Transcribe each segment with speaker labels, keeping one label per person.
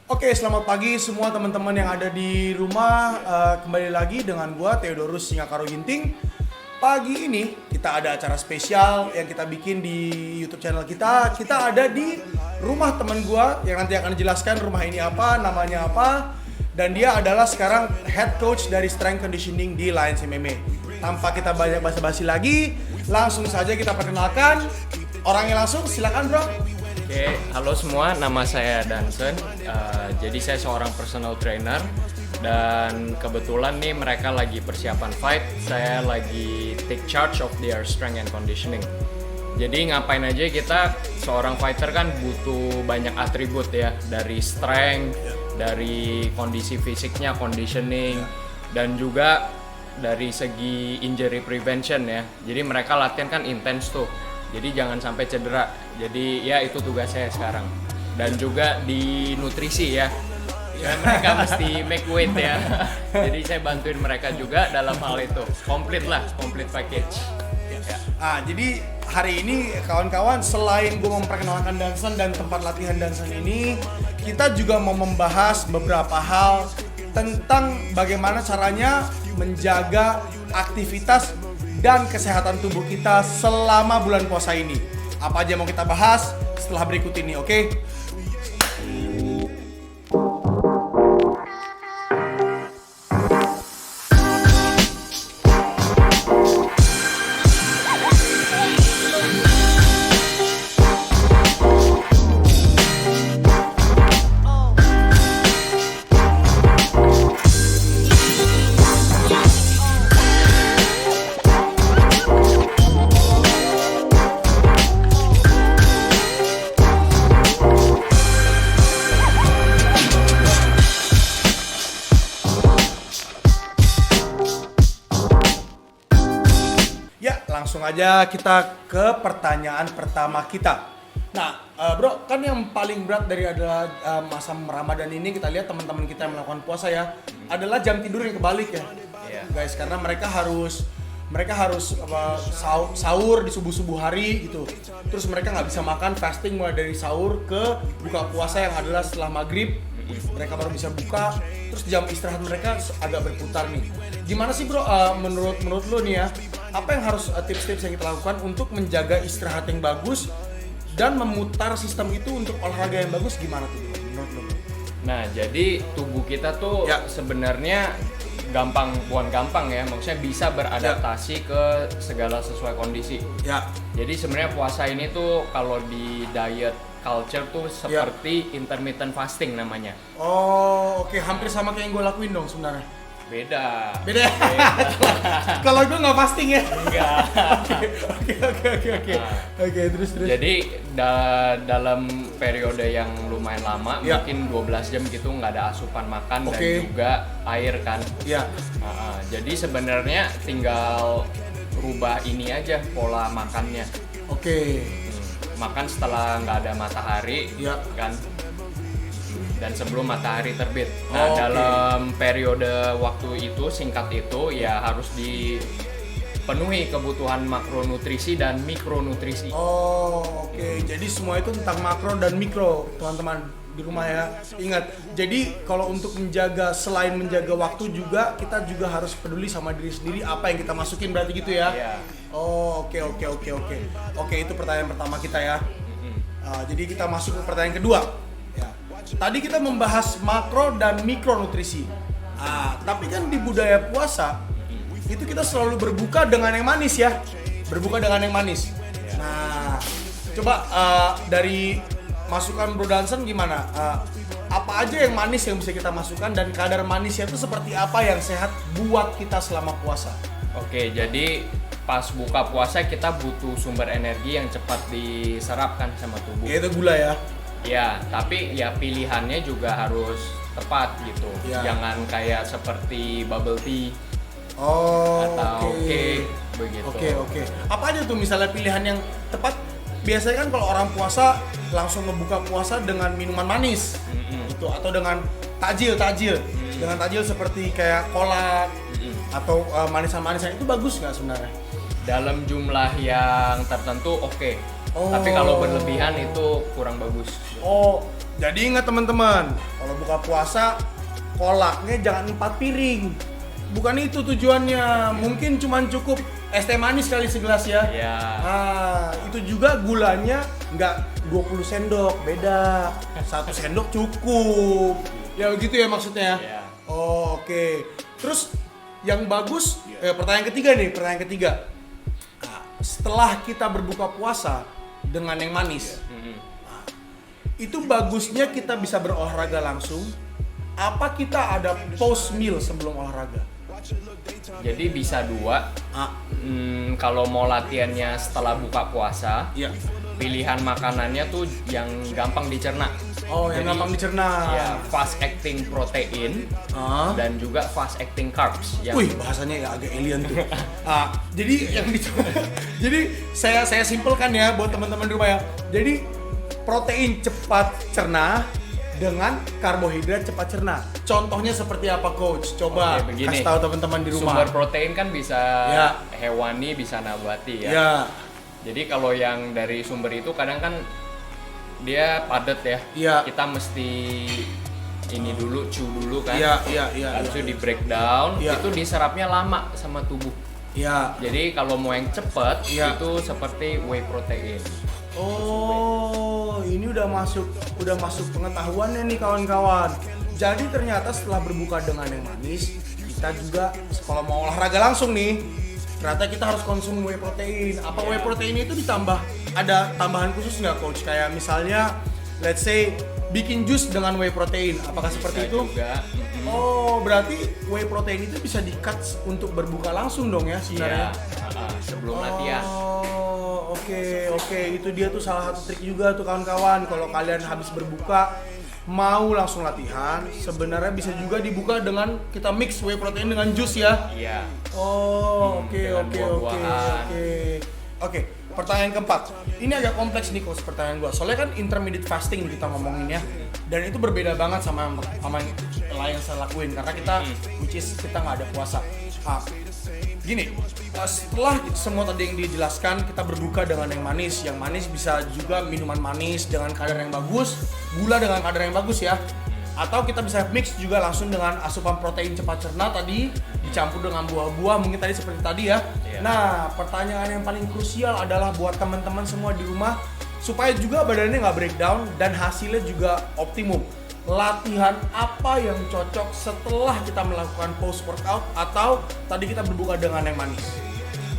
Speaker 1: Oke, selamat pagi semua teman-teman yang ada di rumah. Kembali lagi dengan gua Theodorus Singakaro Ginting. Pagi ini kita ada acara spesial yang kita bikin di YouTube channel kita. Kita ada di rumah teman gua yang nanti akan dijelaskan rumah ini apa, namanya apa. Dan dia adalah sekarang head coach dari strength conditioning di Lions MMA. Tanpa kita banyak basa-basi lagi, langsung saja kita perkenalkan orangnya langsung. Silakan, Bro.
Speaker 2: Oke, halo semua, nama saya Dansen. Jadi saya seorang personal trainer dan kebetulan nih mereka lagi persiapan fight. Saya lagi take charge of their strength and conditioning. Jadi ngapain aja kita, seorang fighter kan butuh banyak atribut ya, dari strength, dari kondisi fisiknya, conditioning, dan juga dari segi injury prevention ya. Jadi mereka latihan kan intens tuh. Jadi jangan sampai cedera. Jadi ya itu tugas saya sekarang. Dan juga di nutrisi ya. Ya mereka mesti make weight ya. Jadi saya bantuin mereka juga dalam hal itu. Complete package.
Speaker 1: Ya. Jadi hari ini kawan-kawan, selain gue memperkenalkan Dansen dan tempat latihan Dansen ini, kita juga mau membahas beberapa hal tentang bagaimana caranya menjaga aktivitas dan kesehatan tubuh kita selama bulan puasa ini. Apa aja mau kita bahas setelah berikut ini, oke? Langsung aja kita ke pertanyaan pertama kita. Nah, bro, kan yang paling berat dari adalah masa Ramadan ini, kita lihat teman-teman kita yang melakukan puasa ya, adalah jam tidur yang kebalik ya, guys, karena mereka harus sahur di subuh hari gitu. Terus mereka nggak bisa makan, fasting mulai dari sahur ke buka puasa yang adalah setelah maghrib. Mereka baru bisa buka, terus jam istirahat mereka agak berputar nih. Gimana sih bro, menurut lo nih ya, apa yang harus tips-tips yang kita lakukan untuk menjaga istirahat yang bagus dan memutar sistem itu untuk olahraga yang bagus, gimana tuh menurut lo?
Speaker 2: Nah, jadi tubuh kita tuh sebenarnya bukan gampang ya, maksudnya bisa beradaptasi ke segala sesuai kondisi. Jadi sebenarnya puasa ini tuh kalau di diet culture tuh seperti intermittent fasting namanya.
Speaker 1: Oh, oke. Hampir sama kayak yang gue lakuin dong sebenarnya.
Speaker 2: Beda.
Speaker 1: Kalau gue nggak fasting ya?
Speaker 2: Enggak.
Speaker 1: Oke. Oke, terus.
Speaker 2: Jadi dalam periode yang lumayan lama, mungkin 12 jam gitu nggak ada asupan makan dan juga air kan. Jadi sebenarnya tinggal rubah ini aja pola makannya. Makan setelah nggak ada matahari kan, dan sebelum matahari terbit. Nah, dalam periode waktu itu singkat itu ya harus dipenuhi kebutuhan makronutrisi dan mikronutrisi.
Speaker 1: Jadi semua itu tentang makro dan mikro, teman-teman di rumah ya. Ingat, jadi kalau untuk selain menjaga waktu juga, kita juga harus peduli sama diri sendiri, apa yang kita masukin, berarti gitu ya? Oke, itu pertanyaan pertama kita ya. Jadi kita masuk ke pertanyaan kedua. Tadi kita membahas makro dan mikronutrisi. Tapi kan di budaya puasa itu kita selalu berbuka dengan yang manis ya. Nah, coba dari masukan Bro Dansen gimana? Apa aja yang manis yang bisa kita masukkan dan kadar manisnya itu seperti apa yang sehat buat kita selama puasa?
Speaker 2: Oke, jadi pas buka puasa kita butuh sumber energi yang cepat diserap kan sama tubuh.
Speaker 1: Yaitu gula ya?
Speaker 2: Ya, tapi ya pilihannya juga harus tepat gitu. Jangan kayak seperti bubble tea atau cake begitu.
Speaker 1: Oke. Apa aja tuh misalnya pilihan yang tepat? Biasanya kan kalau orang puasa langsung ngebuka puasa dengan minuman manis gitu, atau dengan takjil. Dengan takjil seperti kayak kolak atau manisan-manisan, itu bagus nggak sebenarnya?
Speaker 2: Dalam jumlah yang tertentu oke. Tapi kalau berlebihan itu kurang bagus.
Speaker 1: Jadi ingat teman-teman, kalau buka puasa kolaknya jangan 4 piring. Bukan itu tujuannya. Mungkin cuma cukup es teh manis kali segelas ya.
Speaker 2: Iya.
Speaker 1: Nah, itu juga gulanya nggak 20 sendok, beda. 1 sendok cukup. Ya begitu ya maksudnya.
Speaker 2: Iya.
Speaker 1: Oh, oke. Terus yang bagus, pertanyaan ketiga. Nah, setelah kita berbuka puasa dengan yang manis, itu bagusnya kita bisa berolahraga langsung. Apa kita ada post meal sebelum olahraga?
Speaker 2: Jadi bisa dua. Kalau mau latihannya setelah buka puasa,
Speaker 1: Iya.
Speaker 2: pilihan makanannya tuh yang gampang dicerna.
Speaker 1: Oh, yang
Speaker 2: Jadi,
Speaker 1: gampang dicerna.
Speaker 2: Ya, fast acting protein
Speaker 1: Ah.
Speaker 2: dan juga fast acting carbs. Yang
Speaker 1: Wih, bahasanya ya agak alien tuh. Jadi yang jadi saya simpelkan ya buat teman-teman di rumah ya. Jadi protein cepat cerna dengan karbohidrat cepat cerna. Contohnya seperti apa, Coach? Coba
Speaker 2: Oke, begini.
Speaker 1: kasih tahu teman-teman di rumah.
Speaker 2: Sumber protein kan bisa
Speaker 1: Ya.
Speaker 2: hewani, bisa nabati ya.
Speaker 1: Ya,
Speaker 2: Jadi kalau yang dari sumber itu kadang kan dia padat ya.
Speaker 1: Iya.
Speaker 2: Kita mesti ini dulu, chew dulu kan.
Speaker 1: iya.
Speaker 2: Habis itu di breakdown,
Speaker 1: Iya.
Speaker 2: itu diserapnya lama sama tubuh.
Speaker 1: Ya.
Speaker 2: Jadi kalau mau yang cepet,
Speaker 1: Iya.
Speaker 2: itu seperti whey protein.
Speaker 1: Oh, ini udah masuk pengetahuannya nih kawan-kawan. Jadi ternyata setelah berbuka dengan yang manis, kita juga kalau mau olahraga langsung nih, ternyata kita harus konsum whey protein. Apa whey protein itu ditambah? Ada tambahan khusus nggak, Coach? Kayak misalnya, let's say bikin jus dengan whey protein. Apakah seperti
Speaker 2: Bisa
Speaker 1: itu?
Speaker 2: juga.
Speaker 1: Oh, berarti whey protein itu bisa di-cut untuk berbuka langsung dong ya sebenarnya?
Speaker 2: Iya, sebelum latihan.
Speaker 1: Oh, oke. Itu dia tuh salah satu trik juga tuh kawan-kawan. Kalau kalian habis berbuka mau langsung latihan, sebenarnya bisa juga dibuka dengan kita mix whey protein dengan jus ya.
Speaker 2: Iya.
Speaker 1: Oh,
Speaker 2: dengan
Speaker 1: oke.
Speaker 2: buah-buahan.
Speaker 1: Oke, pertanyaan keempat. Ini agak kompleks nih Coach pertanyaan gua. Soalnya kan intermittent fasting kita ngomongin ya. Dan itu berbeda banget sama yang lain yang saya lakuin karena kita which is kita nggak ada puasa. Gini, setelah semua tadi yang dijelaskan, kita berbuka dengan yang manis. Yang manis bisa juga minuman manis dengan kadar yang bagus, gula dengan kadar yang bagus ya. Atau kita bisa mix juga langsung dengan asupan protein cepat cerna tadi, dicampur dengan buah-buah, mungkin tadi seperti tadi ya.
Speaker 2: Iya.
Speaker 1: Nah, pertanyaan yang paling krusial adalah buat teman-teman semua di rumah, supaya juga badannya nggak breakdown dan hasilnya juga optimum. Latihan apa yang cocok setelah kita melakukan post workout atau tadi kita berbuka dengan yang manis?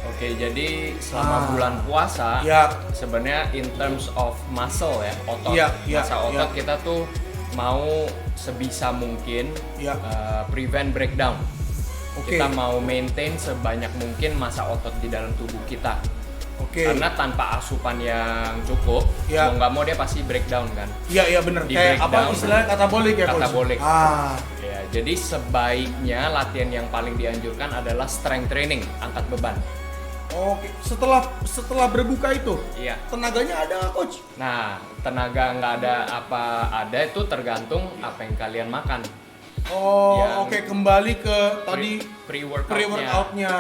Speaker 2: Oke, jadi selama bulan puasa,
Speaker 1: Ya.
Speaker 2: sebenarnya in terms of muscle ya, otot,
Speaker 1: Iya,
Speaker 2: masa otot
Speaker 1: iya.
Speaker 2: kita tuh mau sebisa mungkin
Speaker 1: Iya.
Speaker 2: Prevent breakdown.
Speaker 1: Oke.
Speaker 2: Kita mau maintain sebanyak mungkin masa otot di dalam tubuh kita.
Speaker 1: Oke.
Speaker 2: Karena tanpa asupan yang cukup,
Speaker 1: Iya.
Speaker 2: mau nggak mau dia pasti breakdown kan.
Speaker 1: Iya bener.
Speaker 2: Di
Speaker 1: Kayak apa
Speaker 2: breakdown.
Speaker 1: istilahnya katabolik ya Coach?
Speaker 2: Katabolik.
Speaker 1: Ah,
Speaker 2: Ya, jadi sebaiknya latihan yang paling dianjurkan adalah strength training, angkat beban.
Speaker 1: oke. Setelah berbuka itu,
Speaker 2: Iya.
Speaker 1: tenaganya ada nggak Coach?
Speaker 2: Nah, tenaga nggak ada apa ada itu tergantung apa yang kalian makan.
Speaker 1: Oh,
Speaker 2: Yang
Speaker 1: oke. Kembali ke tadi
Speaker 2: Pre-workoutnya.
Speaker 1: pre-workoutnya.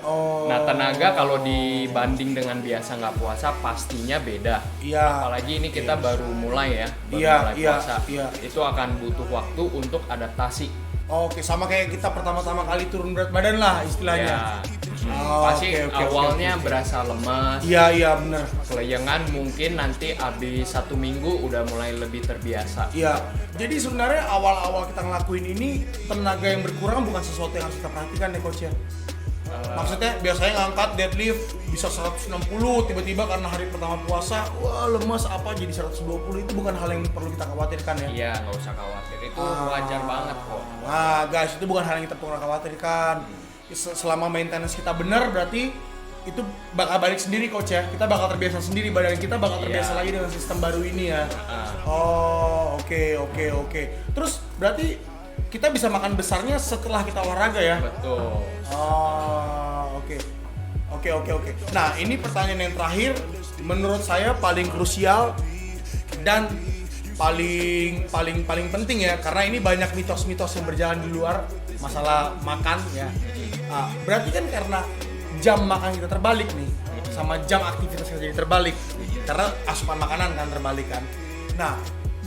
Speaker 1: Oh.
Speaker 2: Nah, tenaga kalau dibanding dengan biasa nggak puasa pastinya beda.
Speaker 1: Iya.
Speaker 2: Apalagi ini kita baru mulai ya, baru
Speaker 1: Iya,
Speaker 2: mulai
Speaker 1: iya,
Speaker 2: puasa.
Speaker 1: iya.
Speaker 2: Itu akan butuh waktu untuk adaptasi.
Speaker 1: Oke, sama kayak kita pertama-tama kali turun berat badan lah istilahnya.
Speaker 2: Ya.
Speaker 1: Oh,
Speaker 2: Pasti
Speaker 1: oke,
Speaker 2: awalnya
Speaker 1: oke.
Speaker 2: berasa lemas,
Speaker 1: Iya bener.
Speaker 2: kelayangan, mungkin nanti habis 1 minggu udah mulai lebih terbiasa.
Speaker 1: Iya. Jadi sebenarnya awal-awal kita ngelakuin ini tenaga yang berkurang bukan sesuatu yang harus kita perhatikan ya Coach ya. Maksudnya biasanya ngangkat deadlift bisa 160, tiba-tiba karena hari pertama puasa, wah lemas apa jadi 120, itu bukan hal yang perlu kita khawatirkan ya.
Speaker 2: Iya, nggak usah khawatir, itu wajar banget kok.
Speaker 1: Nah guys, itu bukan hal yang kita perlu khawatirkan. Selama maintenance kita benar berarti itu bakal balik sendiri Coach ya. Kita bakal terbiasa sendiri, badan kita bakal terbiasa
Speaker 2: Iya.
Speaker 1: lagi dengan sistem baru ini ya.
Speaker 2: Ah.
Speaker 1: Oh, oke. Terus berarti kita bisa makan besarnya setelah kita olahraga ya?
Speaker 2: Betul.
Speaker 1: Oh, oke. Nah, ini pertanyaan yang terakhir menurut saya paling krusial dan paling penting ya, karena ini banyak mitos-mitos yang berjalan di luar masalah makan ya. Berarti kan karena jam makan kita terbalik nih sama jam aktivitas kita jadi terbalik karena asupan makanan kan terbalik kan. Nah,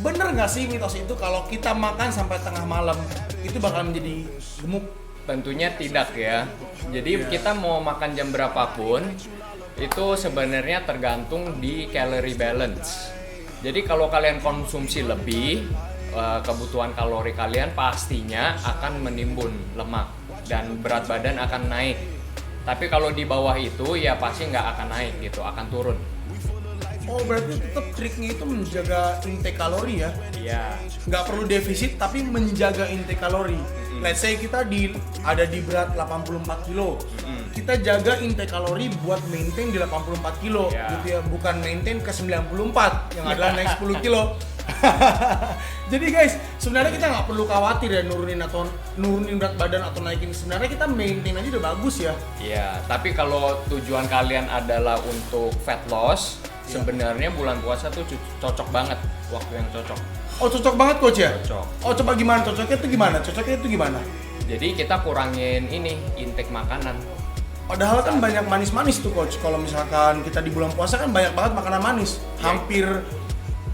Speaker 1: bener nggak sih mitos itu kalau kita makan sampai tengah malam itu bakal menjadi gemuk?
Speaker 2: Tentunya tidak ya. Jadi kita mau makan jam berapapun itu sebenarnya tergantung di calorie balance. Jadi kalau kalian konsumsi lebih, kebutuhan kalori kalian pastinya akan menimbun lemak dan berat badan akan naik. Tapi kalau di bawah itu ya pasti nggak akan naik gitu, akan turun.
Speaker 1: Oh berarti tetap triknya itu menjaga intake kalori ya?
Speaker 2: Iya.
Speaker 1: Nggak perlu defisit tapi menjaga intake kalori. Let's say kita ada di berat 84 kilo. Kita jaga intake kalori buat maintain di 84 kilo gitu ya, bukan maintain ke 94 yang adalah naik 10 kilo. Jadi guys, sebenarnya kita nggak perlu khawatir ya nurunin berat badan atau naikin. Sebenarnya kita maintain aja udah bagus ya.
Speaker 2: Iya, tapi kalau tujuan kalian adalah untuk fat loss, sebenarnya bulan puasa tuh cocok banget, waktu yang cocok.
Speaker 1: Oh cocok banget coach ya?
Speaker 2: Cocok.
Speaker 1: Oh coba gimana cocoknya itu gimana? Cocoknya itu gimana?
Speaker 2: Jadi kita kurangin ini intake makanan.
Speaker 1: Padahal kan banyak manis-manis tuh coach. Kalau misalkan kita di bulan puasa kan banyak banget makanan manis. Hampir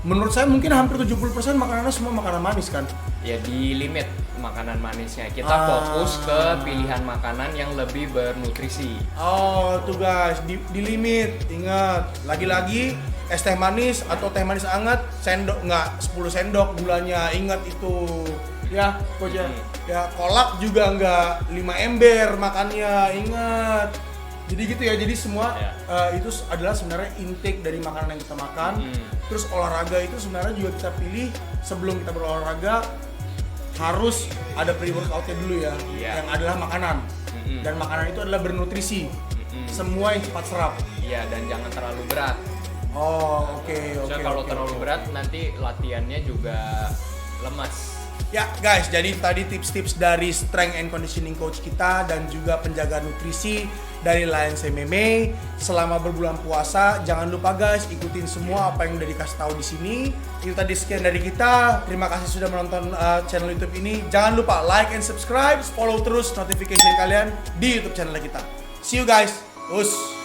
Speaker 1: menurut saya mungkin hampir 70% makanannya semua makanan manis kan?
Speaker 2: Ya di limit makanan manisnya. Kita fokus ke pilihan makanan yang lebih bernutrisi.
Speaker 1: Oh tuh guys, di limit. Ingat, lagi-lagi es teh manis atau teh manis hangat sendok nggak 10 sendok gulanya, ingat itu ya coach ya. Ya kolak juga nggak 5 ember makannya, ingat. Jadi gitu ya, jadi semua itu adalah sebenarnya intake dari makanan yang kita makan. Terus olahraga itu sebenarnya juga kita pilih sebelum kita berolahraga harus ada pre-workoutnya dulu ya, yang adalah makanan. Dan makanan itu adalah bernutrisi, semua yang cepat serap.
Speaker 2: Iya, dan jangan terlalu berat.
Speaker 1: Oh oke.
Speaker 2: Soalnya kalau terlalu berat nanti latihannya juga lemas.
Speaker 1: Ya guys, jadi tadi tips-tips dari strength and conditioning coach kita dan juga penjaga nutrisi dari Lions MMA selama berbulan puasa. Jangan lupa guys, ikutin semua apa yang udah dikasih tahu di sini. Itu tadi sekian dari kita. Terima kasih sudah menonton channel YouTube ini. Jangan lupa like and subscribe, follow terus notification kalian di YouTube channel kita. See you guys. Us.